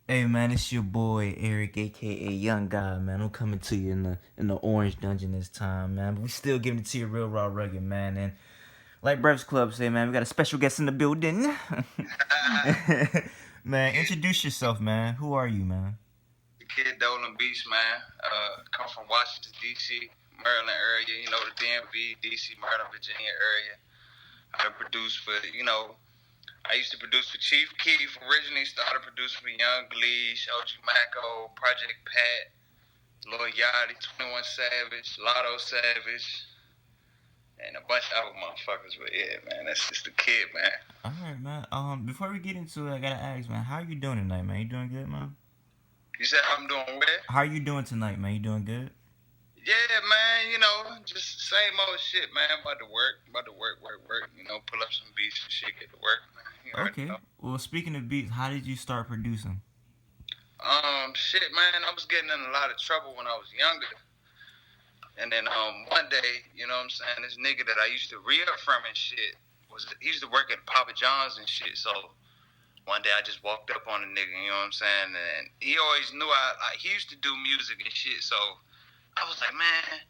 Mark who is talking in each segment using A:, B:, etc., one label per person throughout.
A: Hey man, it's your boy Eric, aka Young Guy, man. I'm coming to you in the orange dungeon this time, man. But we still giving it to you real raw rugged, man. And like Breakfast Club say, man, we got a special guest in the building. Man,
B: kid,
A: introduce yourself, man. Who are you, man?
B: the kid Dolan Beatz, man. Come from Washington D.C., Maryland area. You know the DMV, D.C., Maryland, Virginia area. I produced for I used to produce for Chief Keef. Originally started producing for Yung Gleesh, OG Maco, Project Pat, Lil Yachty, 21 Savage, Lotto Savage, and a bunch of other motherfuckers. But yeah, man, that's just the kid, man.
A: All right, man. Before we get into it, I gotta ask, man, how you doing tonight, man? You doing good, man?
B: You said I'm doing well?
A: How you doing tonight, man? You doing good?
B: Yeah, man, just same old shit, man. About to work. Pull up some beats and shit, get to work, man. You already
A: Okay.
B: know.
A: Well, speaking of beats, how did you start producing?
B: Shit, man, I was getting in a lot of trouble when I was younger. And then, one day, you know what I'm saying, this nigga that I used to re-up from and shit, he used to work at Papa John's and shit, so one day I just walked up on a nigga, you know what I'm saying, and he always knew he used to do music and shit, so I was like, man,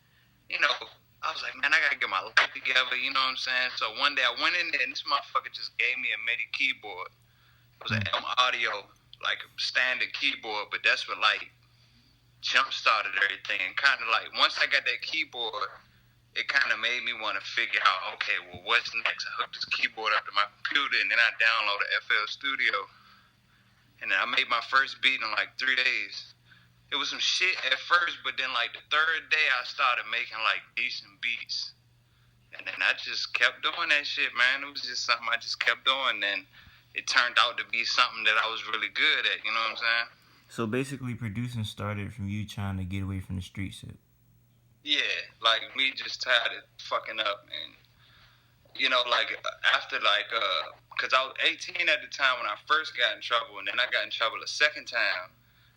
B: you know, I gotta get my life together, you know what I'm saying? So one day I went in there and this motherfucker just gave me a MIDI keyboard. It was an M Audio, like a standard keyboard, but that's what like jump started everything. And kind of like once I got that keyboard, it kind of made me want to figure out, okay, well, what's next? I hooked this keyboard up to my computer and then I downloaded FL Studio. And then I made my first beat in like 3 days. It was some shit at first, but then like the third day I started making like decent beats. And then I just kept doing that shit, man. It was just something I just kept doing. And it turned out to be something that I was really good at, you know what I'm saying?
A: So basically, producing started from you trying to get away from the street shit.
B: Yeah, like me just tired of fucking up. And, like after like, cause I was 18 at the time when I first got in trouble. And then I got in trouble a second time.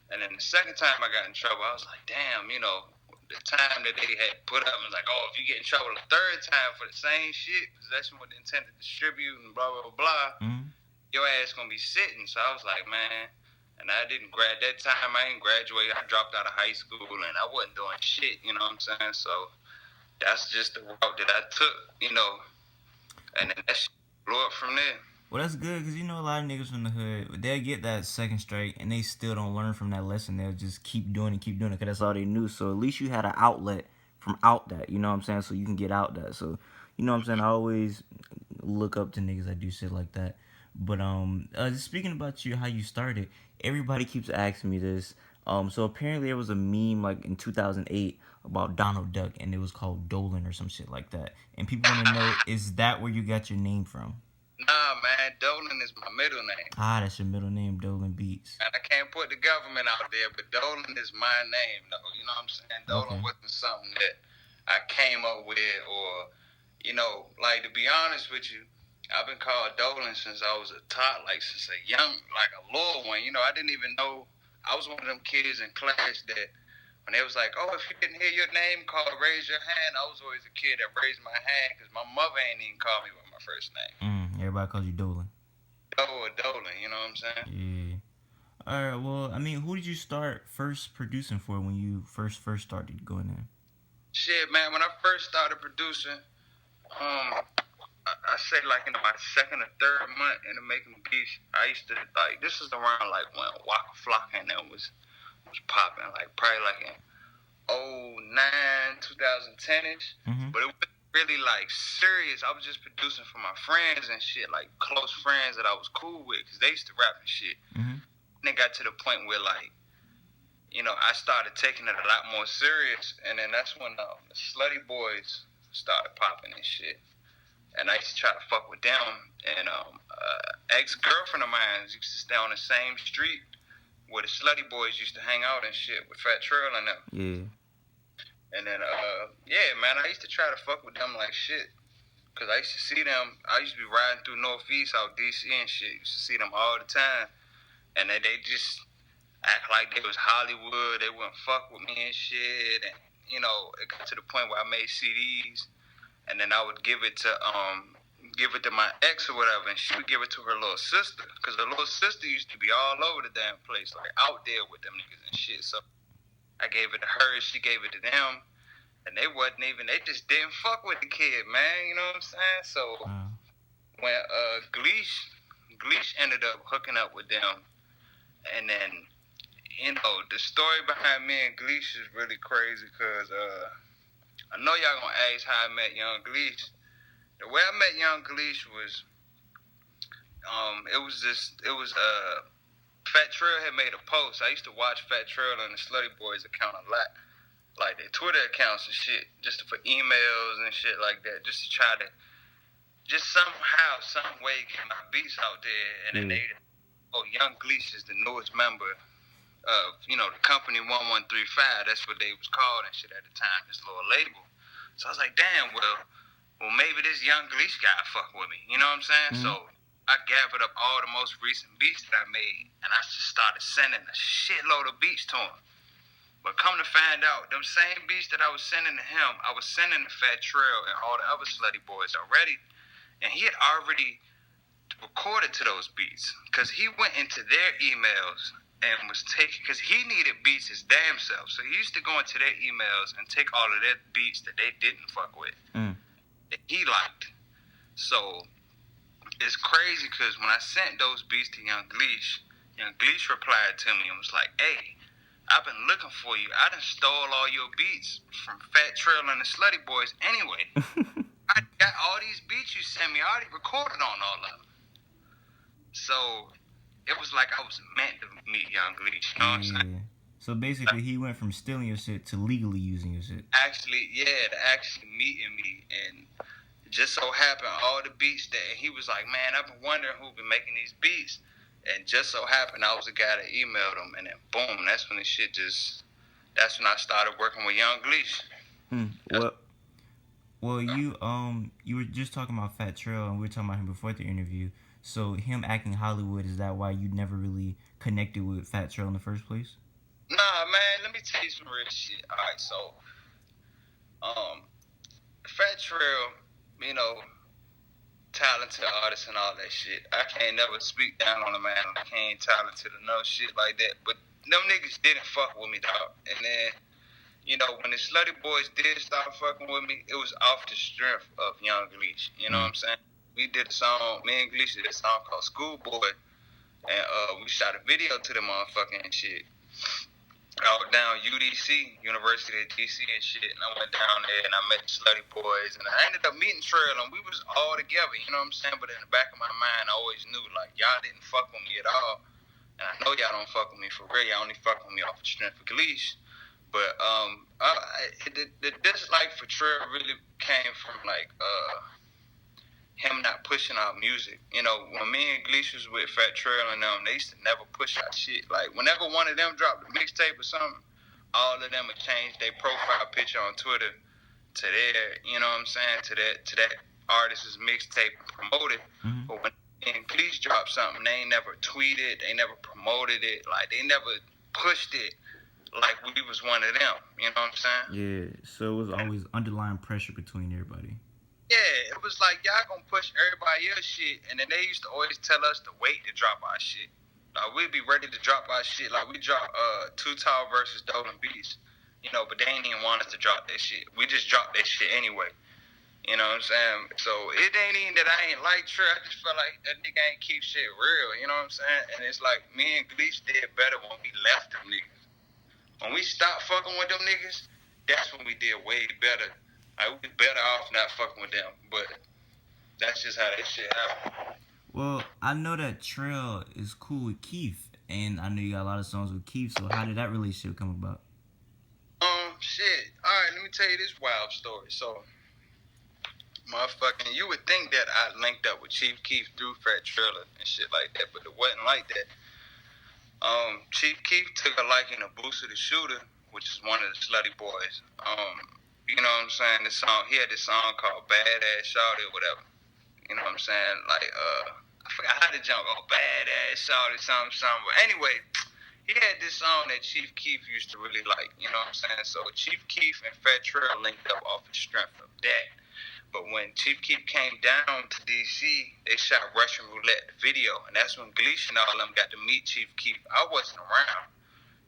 B: And then the second time I got in trouble, I was like, damn, the time that they had put up was like, oh, if you get in trouble a third time for the same shit, possession with the intent to distribute and blah, blah, blah,
A: Mm-hmm.
B: your ass gonna be sitting. So I was like, man, and I didn't grad that time. I didn't graduate. I dropped out of high school and I wasn't doing shit. You know what I'm saying? So that's just the route that I took. And then that shit blew up from there.
A: Well, that's good because a lot of niggas from the hood, they'll get that second strike and they still don't learn from that lesson. They'll just keep doing it because that's all they knew. So at least you had an outlet from out that, you know what I'm saying? So you can get out that. So, you know what I'm saying? I always look up to niggas that do shit like that. But just speaking about you, how you started, everybody keeps asking me this. So apparently there was a meme like in 2008 about Donald Duck and it was called Dolan or some shit like that. And people want to know, is that where you got your name from?
B: Nah, man, Dolan is my middle name.
A: Ah, that's your middle name, Dolan Beatz.
B: And I can't put the government out there, but Dolan is my name, though. You know what I'm saying? Dolan
A: Okay.
B: wasn't something that I came up with, or, like to be honest with you, I've been called Dolan since I was a tot, like since a young, like a little one. I didn't even know. I was one of them kids in class that when they was like, oh, if you didn't hear your name called, raise your hand. I was always a kid that raised my hand because my mother ain't even called me by my first name.
A: Everybody calls you Dolan.
B: Dolan, you know what I'm saying?
A: Yeah. All right. Well, who did you start first producing for when you first started going in?
B: Shit, man, when I first started producing, I say like in my second or third month into making beats, I used to like this is around like when Waka Flocka and them was popping, like probably like in 09, 2010 ish.
A: Mm-hmm.
B: But it was really like serious. I was just producing for my friends and shit, like close friends that I was cool with, cause they used to rap and shit.
A: Mm-hmm.
B: And it got to the point where like, I started taking it a lot more serious, and then that's when the Slutty Boys started popping and shit. And I used to try to fuck with them. And ex-girlfriend of mine used to stay on the same street where the Slutty Boys used to hang out and shit with Fat Trel and them.
A: Yeah.
B: And then, yeah, man, I used to try to fuck with them like shit. Because I used to see them. I used to be riding through Northeast out D.C. and shit. Used to see them all the time. And they just act like they was Hollywood. They wouldn't fuck with me and shit. And, it got to the point where I made CDs. And then I would give it to give it to my ex or whatever, and she would give it to her little sister, because her little sister used to be all over the damn place, like out there with them niggas and shit. So I gave it to her, she gave it to them, and they just didn't fuck with the kid, man. You know what I'm saying? So when Gleesh ended up hooking up with them, and then, you know, the story behind me and Gleesh is really crazy, because I know y'all gonna ask how I met Yung Gleesh. The way I met Yung Gleesh was, Fat Trel had made a post. I used to watch Fat Trel on the Slutty Boys account a lot, like their Twitter accounts and shit, just for emails and shit like that, just to try to, just somehow, some way get my beats out there. And then Yung Gleesh is the newest member of, you know, the company 1135. That's what they was called and shit at the time, this little label. So I was like, damn, well, maybe this Yung Gleesh guy fuck with me. You know what I'm saying? So I gathered up all the most recent beats that I made, and I just started sending a shitload of beats to him. But come to find out, them same beats that I was sending to him, I was sending to Fat Trel and all the other Slutty Boys already. And he had already recorded to those beats, because he went into their emails and was taking, because he needed beats his damn self. So he used to go into their emails and take all of their beats that they didn't fuck with. That he liked. So it's crazy, because when I sent those beats to Yung Gleesh replied to me and was like, hey, I've been looking for you. I done stole all your beats from Fat Trel and the Slutty Boys anyway. I got all these beats you sent me. I already recorded on all of them. So it was like I was meant to meet Yung Gleesh. You know what I'm saying?
A: So basically, he went from stealing your shit to legally using your shit.
B: Actually meeting me, and it just so happened all the beats that he was like, man, I've been wondering who been making these beats, and just so happened I was the guy that emailed him, and then boom, that's when the shit that's when I started working with Yung Gleesh.
A: Well, you were just talking about Fat Trel, and we were talking about him before the interview. So him acting Hollywood, is that why you never really connected with Fat Trel in the first place?
B: Nah, man, let me tell you some real shit. Alright, so Fat Trel, you know, talented artist and all that shit. I can't never speak down on a man like he ain't talented or no shit like that. But them niggas didn't fuck with me, dog. And then, you know, when the Slutty Boys did start fucking with me, it was off the strength of Yung Gleesh. You know what I'm saying? We did a song, me and Gleesh did a song called Schoolboy, and we shot a video to the motherfucking shit. I was down UDC, University of DC and shit, and I went down there and I met the Slutty Boys, and I ended up meeting Trel, and we was all together, you know what I'm saying? But in the back of my mind, I always knew, like, y'all didn't fuck with me at all, and I know y'all don't fuck with me for real. Y'all only fuck with me off the strength of Gleesh. But the dislike for Trel really came from, like, him not pushing out music. You know, when me and Gleesh was with Fat Trel and them, they used to never push out shit. Like, whenever one of them dropped a mixtape or something, all of them would change their profile picture on Twitter to their, you know what I'm saying, to that artist's mixtape and promote it. But when me and Gleesh dropped something, they ain't never tweeted, they never promoted it, like, they never pushed it like we was one of them. You know what I'm saying?
A: Yeah, so it was always underlying pressure between everybody.
B: Yeah, it was like, y'all gonna push everybody else shit, and then they used to always tell us to wait to drop our shit. Like, we'd be ready to drop our shit. Like, we dropped Too Tall versus Dolan Beatz, you know, but they ain't even want us to drop that shit. We just dropped that shit anyway. You know what I'm saying? So it ain't even that I ain't like Trel. I just felt like that nigga ain't keep shit real. You know what I'm saying? And it's like, me and Gleesh did better when we left them niggas. When we stopped fucking with them niggas, that's when we did way better. I would be better off not fucking with them, but that's just how that shit happened.
A: Well, I know that Trel is cool with Keef, and I know you got a lot of songs with Keef, so how did that relationship come about?
B: Shit. Alright, let me tell you this wild story. So, motherfucking, you would think that I linked up with Chief Keef through Fat Trel and shit like that, but it wasn't like that. Chief Keef took a liking to Boosie the Shooter, which is one of the Slutty Boys. You know what I'm saying? This song, he had this song called Badass Shawty or whatever. You know what I'm saying? Like, I forgot how the jump go, Badass Shawty, something. But anyway, he had this song that Chief Keef used to really like. You know what I'm saying? So Chief Keef and Fat Trel linked up off the strength of that. But when Chief Keef came down to DC, they shot Russian Roulette video, and that's when Gleesh and all them got to meet Chief Keef. I wasn't around,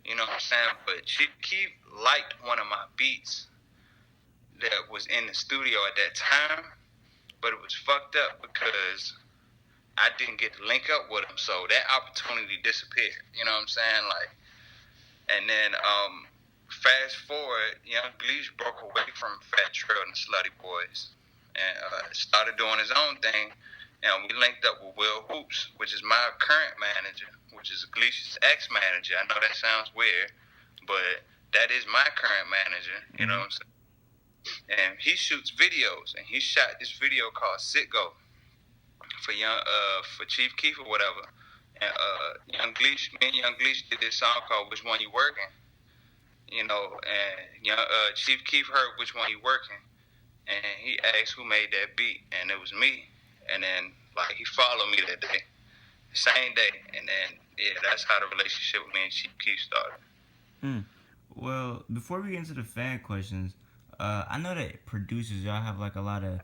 B: you know what I'm saying? But Chief Keef liked one of my beats that was in the studio at that time, but it was fucked up because I didn't get to link up with him, so that opportunity disappeared. You know what I'm saying? Like, and then fast forward, Young Gleesh broke away from Fat Trel and the Slutty Boys and started doing his own thing. And we linked up with Will Hoops, which is my current manager, which is Gleesh's ex-manager. I know that sounds weird, but that is my current manager. You know what I'm saying? And he shoots videos, and he shot this video called Sitgo for Chief Keef or whatever. And Young Gleesh, me and Young Gleesh did this song called Which One You Working? You know, and Chief Keef heard Which One You Working? And he asked who made that beat, and it was me. And then, like, he followed me that day, same day. And then, yeah, that's how the relationship with me and Chief Keef started.
A: Well, before we get into the fan questions, I know that producers, y'all have like a lot of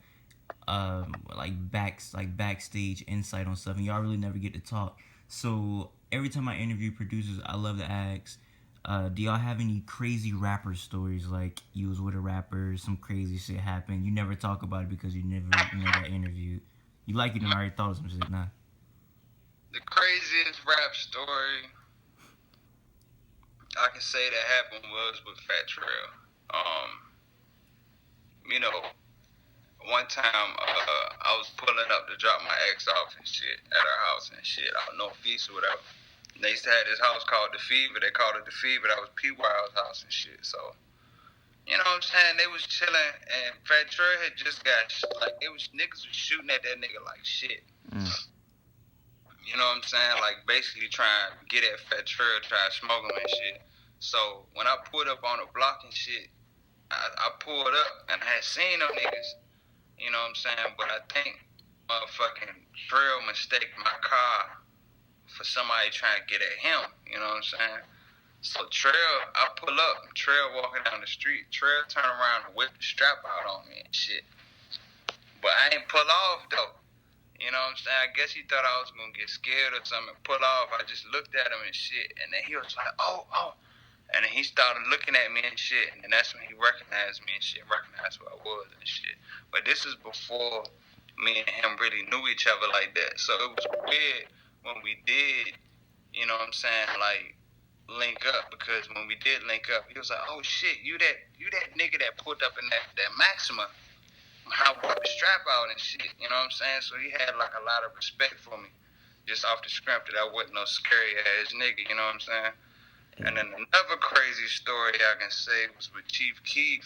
A: backstage insight on stuff, and y'all really never get to talk. So every time I interview producers, I love to ask, do y'all have any crazy rapper stories? Like you was with a rapper, some crazy shit happened. You never talk about it because you never got interviewed. You like it and already thought of some shit, nah?
B: The craziest rap story I can say that happened was with Fat Trel. You know, one time I was pulling up to drop my ex off and shit at her house and shit out northeast or whatever. And they used to have this house called The Fever. They called it The Fever. That was P. Wild's house and shit. So, you know what I'm saying? They was chilling, and Fat Trel had just got like niggas was shooting at that nigga like shit. You know what I'm saying? Like basically trying to get at Fat Trel, try to smoke him and shit. So when I pulled up on the block and shit, I pulled up and I had seen them niggas. You know what I'm saying? But I think motherfucking Trel mistaked my car for somebody trying to get at him. You know what I'm saying? So Trel, I pull up, Trel walking down the street. Trel turn around and whip the strap out on me and shit. But I ain't pull off though. You know what I'm saying? I guess he thought I was gonna get scared or something and pull off. I just looked at him and shit. And then he was like, oh. And then he started looking at me and shit, and that's when he recognized me and shit, recognized who I was and shit. But this is before me and him really knew each other like that. So it was weird when we did, you know what I'm saying, like, link up, because when we did link up, he was like, oh shit, you that nigga that pulled up in that Maxima. I whipped the strap out and shit, you know what I'm saying? So he had like a lot of respect for me, just off the script that I wasn't no scary ass nigga, you know what I'm saying? And then another crazy story I can say was with Chief Keef.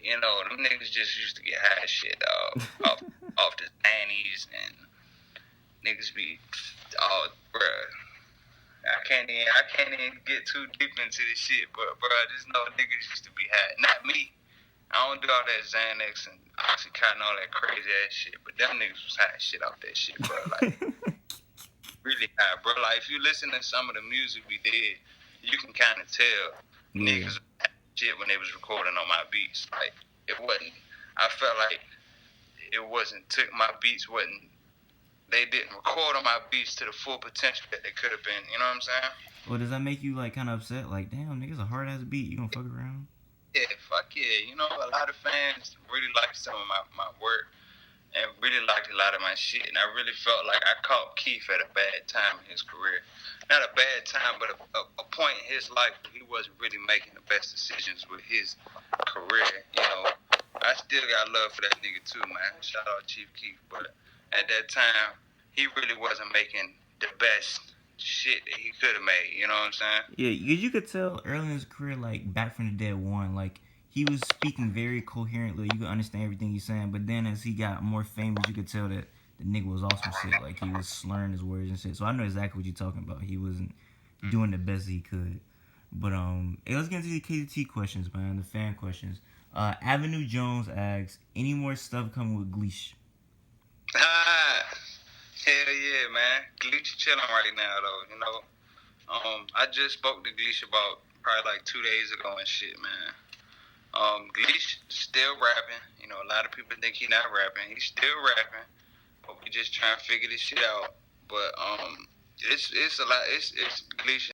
B: You know, them niggas just used to get high shit, dog. off the panties, and niggas be, oh, bruh. I can't even get too deep into this shit, but bruh, just know niggas used to be high. Not me. I don't do all that Xanax and Oxycontin and all that crazy ass shit, but them niggas was high shit off that shit, bro. Like, really high, bro. Like, if you listen to some of the music we did, you can kind of tell niggas had shit when they was recording on my beats. Like, it wasn't, I felt like my beats wasn't, they didn't record on my beats to the full potential that they could have been, you know what I'm saying?
A: Well, does that make you, like, kind of upset? Like, damn, nigga's a hard-ass beat. You gonna fuck around?
B: Yeah, fuck yeah. You know, a lot of fans really like some of my work. And really liked a lot of my shit, and I really felt like I caught Keef at a bad time in his career. Not a bad time, but a point in his life where he wasn't really making the best decisions with his career. You know, I still got love for that nigga too, man. Shout out Chief Keef, but at that time, he really wasn't making the best shit that he could have made. You know what I'm saying?
A: Yeah, you could tell early in his career, like Back from the Dead 1, like. He was speaking very coherently. You could understand everything he's saying. But then as he got more famous, you could tell that the nigga was awesome shit. Like, he was slurring his words and shit. So I know exactly what you're talking about. He wasn't doing the best he could. But, hey, let's get into the KTT questions, man. The fan questions. Avenue Jones asks, any more stuff coming with Gleesh?
B: Hell yeah, man. Gleesh chilling right now, though, you know. I just spoke to Gleesh about probably like 2 days ago and shit, man. Gleesh still rapping. You know, a lot of people think he not rapping. He's still rapping, but we just trying to figure this shit out. But it's a lot. It's Gleesh